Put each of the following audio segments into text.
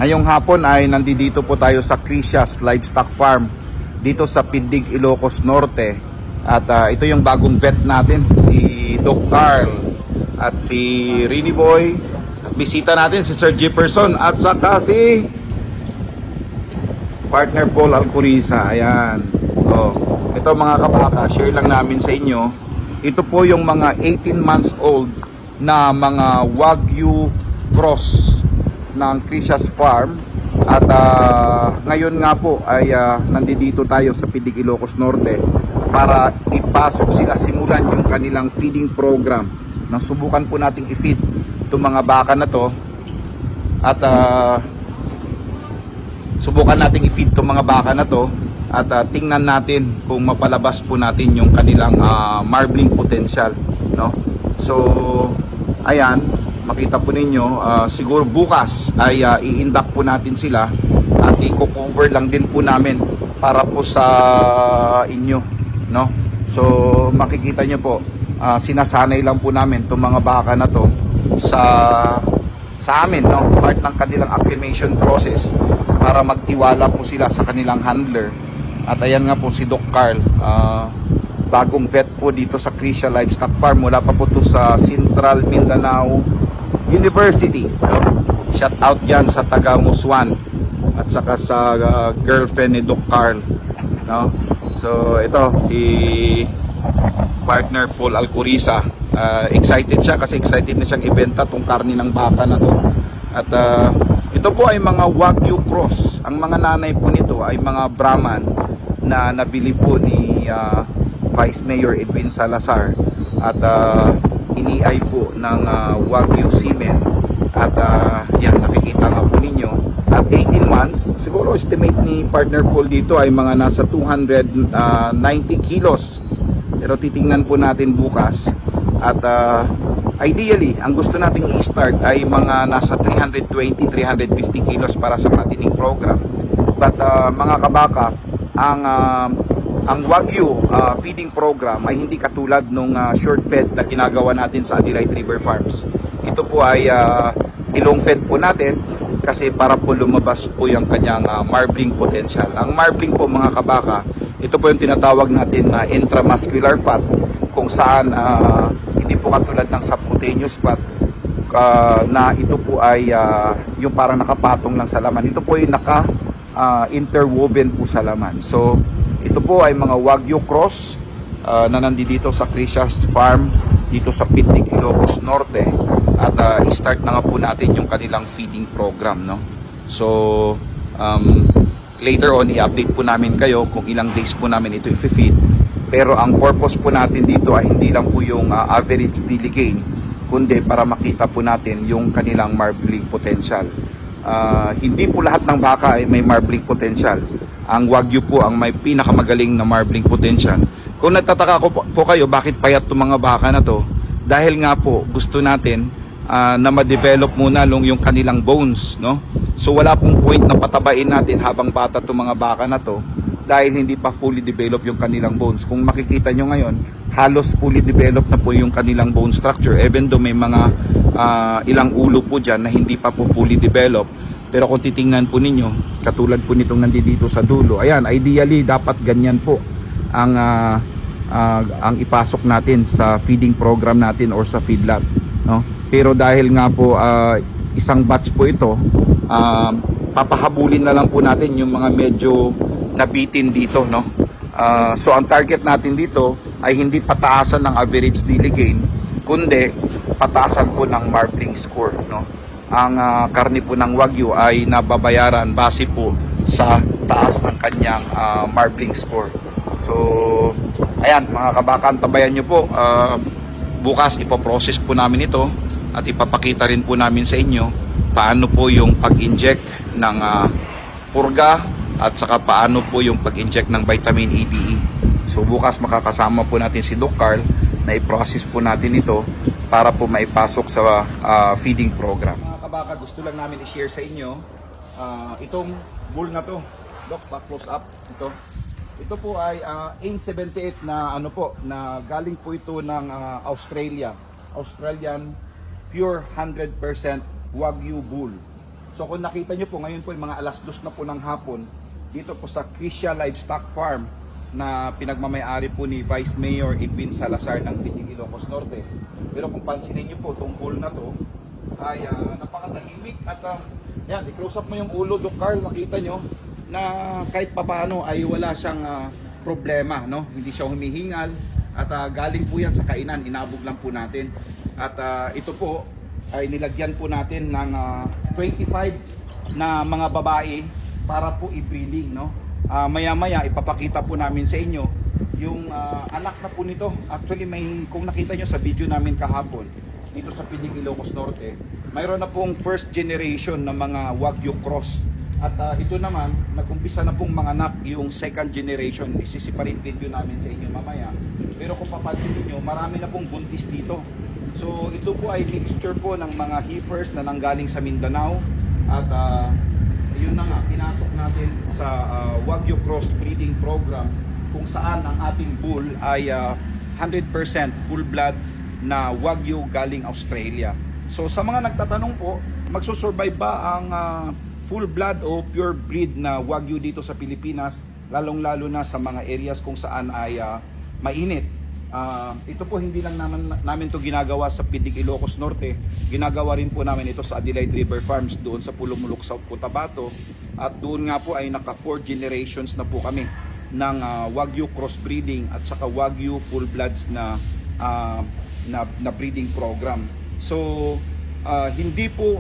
Ngayong hapon ay nandito po tayo sa Crisias Livestock Farm dito sa Pindig, Ilocos Norte. At ito yung bagong vet natin, si Doc Carl at si Rini Boy. At bisita natin si Sir Jefferson at saka si partner Paul Alcoriza. Ayan. Oh, ito mga kabaka, share lang namin sa inyo. Ito po yung mga 18 months old na mga Wagyu cross ng Crisias Farm. At ngayon nga po ay nandito tayo sa Pindig, Ilocos Norte para ipasok sila, simulan yung kanilang feeding program. Nasubukan po nating i-feed itong mga baka na to. At subukan nating i-feed itong mga baka na to. At tingnan natin kung mapalabas po natin yung kanilang marbling potential, no? So ayan, makita po ninyo, siguro bukas ay i-induct po natin sila at i-cover lang din po namin para po sa inyo, no? So makikita nyo po, sinasanay lang po namin itong mga baka na to sa amin, no? Part ng kanilang acclimation process para magtiwala po sila sa kanilang handler. At ayan nga po si Doc Carl, bagong vet po dito sa Crisias Livestock Farm. Mula pa po to sa Central Mindanao University. Shout out dyan sa taga Muswan at saka sa girlfriend ni Doc Carl, no? So ito si partner Paul Alcoriza, excited siya kasi excited na siyang ibenta tong karne ng baka na to. At ito po ay mga Wagyu cross. Ang mga nanay po nito ay mga Brahman na nabili po ni Vice Mayor Edwin Salazar at iniay po ng Wagyu semen. At yan, nakikita nga po ninyo. At 18 months, siguro estimate ni partner Paul dito ay mga nasa 290 kilos. Pero titingnan po natin bukas. At ideally, ang gusto nating i-start ay mga nasa 320-350 kilos para sa fattening program. But mga kabaka, ang Wagyu feeding program ay hindi katulad nung short fed na ginagawa natin sa Adirite River Farms. Ito po ay ilong fed po natin kasi para po lumabas po yung kanyang marbling potential. Ang marbling po mga kabaka, ito po yung tinatawag natin na intramuscular fat, kung saan hindi po katulad ng subcutaneous fat na ito po ay yung parang nakapatong lang sa laman. Ito po yung interwoven po sa laman. So ito po ay mga Wagyu cross na nandito sa Crisias Farm dito sa Pindig, Ilocos Norte. At i-start na nga po natin yung kanilang feeding program, no? So later on i-update po namin kayo kung ilang days po namin ito i-feed. Pero ang purpose po natin dito ay hindi lang po yung average daily gain, kundi para makita po natin yung kanilang marbling potential. Hindi po lahat ng baka ay may marbling potential. Ang Wagyu po ang may pinakamagaling na marbling potential. Kung nagtataka po kayo bakit payat itong mga baka na to, dahil nga po gusto natin na ma-develop muna yung kanilang bones, no? So wala pong point na patabain natin habang bata itong mga baka na to dahil hindi pa fully develop yung kanilang bones. Kung makikita nyo ngayon, halos fully developed na po yung kanilang bone structure, even though may mga ilang ulo po dyan na hindi pa po fully developed. Pero kung titingnan po ninyo, katulad po nitong nandito sa dulo, ayan, ideally dapat ganyan po ang ipasok natin sa feeding program natin or sa feedlot, no? Pero dahil nga po isang batch po ito, papahabulin na lang po natin yung mga medyo nabitin dito, no? So ang target natin dito ay hindi pataasan ng average daily gain, kundi pataasan po ng marbling score, no? Ang karne po ng Wagyu ay nababayaran base po sa taas ng kanyang marbling score. So ayan mga kabakan, tabayan nyo po, bukas ipoprocess po namin ito at ipapakita rin po namin sa inyo paano po yung pag-inject ng purga at saka paano po yung pag-inject ng vitamin EDE. So bukas makakasama po natin si Doc Carl na i-process po natin ito para po maipasok sa feeding program. Mga kabaka, gusto lang namin i-share sa inyo itong bull na to. Doc, back close up ito. Ito po ay A78 na na galing po ito ng Australian pure 100% Wagyu bull. So So kung nakita nyo po, ngayon po yung mga alas 2 na po ng hapon, dito po sa Crisha Livestock Farm na pinagmamayari po ni Vice Mayor Edwin Salazar ng Pitik, Ilocos Norte. Pero kung pansinin nyo po, itong bull na to ay napakatahimik at yan, i-close up mo yung ulo, Doc Carl, makita nyo na kahit papaano ay wala siyang problema, no? Hindi siya humihingal at galing po yan sa kainan, inabog lang po natin. At ito po ay nilagyan po natin ng 25 na mga babae para po i-breeding, no? Maya-maya ipapakita po namin sa inyo yung anak na po nito. Actually, kung nakita nyo sa video namin kahapon dito sa Pitik, Ilocos Norte, mayroon na pong first generation na mga Wagyu Cross. At ito naman, nag-umpisa na pong manganak yung second generation. Isiseparate video namin sa inyo mamaya. Pero kung papansin niyo, marami na pong buntis dito. So ito po ay mixture po ng mga heifers na nanggaling sa Mindanao. At yun na nga, pinasok natin sa Wagyu Cross Breeding Program kung saan ang ating bull ay 100% full blood na Wagyu galing Australia. So sa mga nagtatanong po, magsusurvive ba ang full blood o pure breed na Wagyu dito sa Pilipinas, lalong-lalo na sa mga areas kung saan ay mainit? Ito po hindi lang namin to ginagawa sa Pitik, Ilocos Norte. Ginagawa rin po namin ito sa Adelaide River Farms doon sa Pulumulok, South Cotabato. At doon nga po ay naka 4 generations na po kami ng Wagyu crossbreeding at saka Wagyu full bloods na breeding program. So hindi po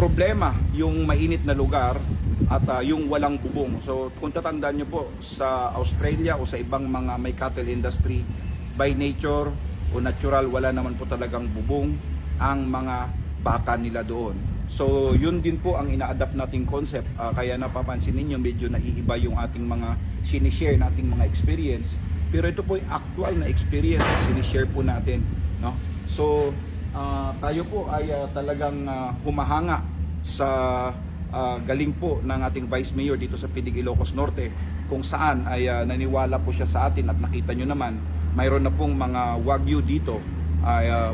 problema yung mainit na lugar at yung walang bubong. So kung tatandaan nyo po, sa Australia o sa ibang mga may cattle industry, by nature o natural, wala naman po talagang bubong ang mga baka nila doon. So yun din po ang ina-adapt nating concept. Kaya napapansin ninyo medyo naiiba yung ating mga sinishare nating mga experience. Pero ito po yung actual na experience na sinishare po natin, no? So tayo po ay talagang humahanga sa galing po ng ating Vice Mayor dito sa Pitik, Ilocos Norte, kung saan ay naniwala po siya sa atin at nakita nyo naman, mayroon na pong mga Wagyu dito,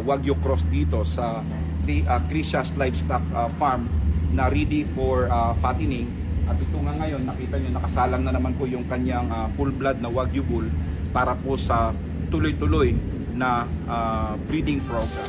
Wagyu Cross dito sa Crisha's Livestock Farm na ready for fattening. At ito nga ngayon, nakita nyo, nakasalang na naman po yung kanyang full blood na Wagyu bull para po sa tuloy-tuloy na breeding program.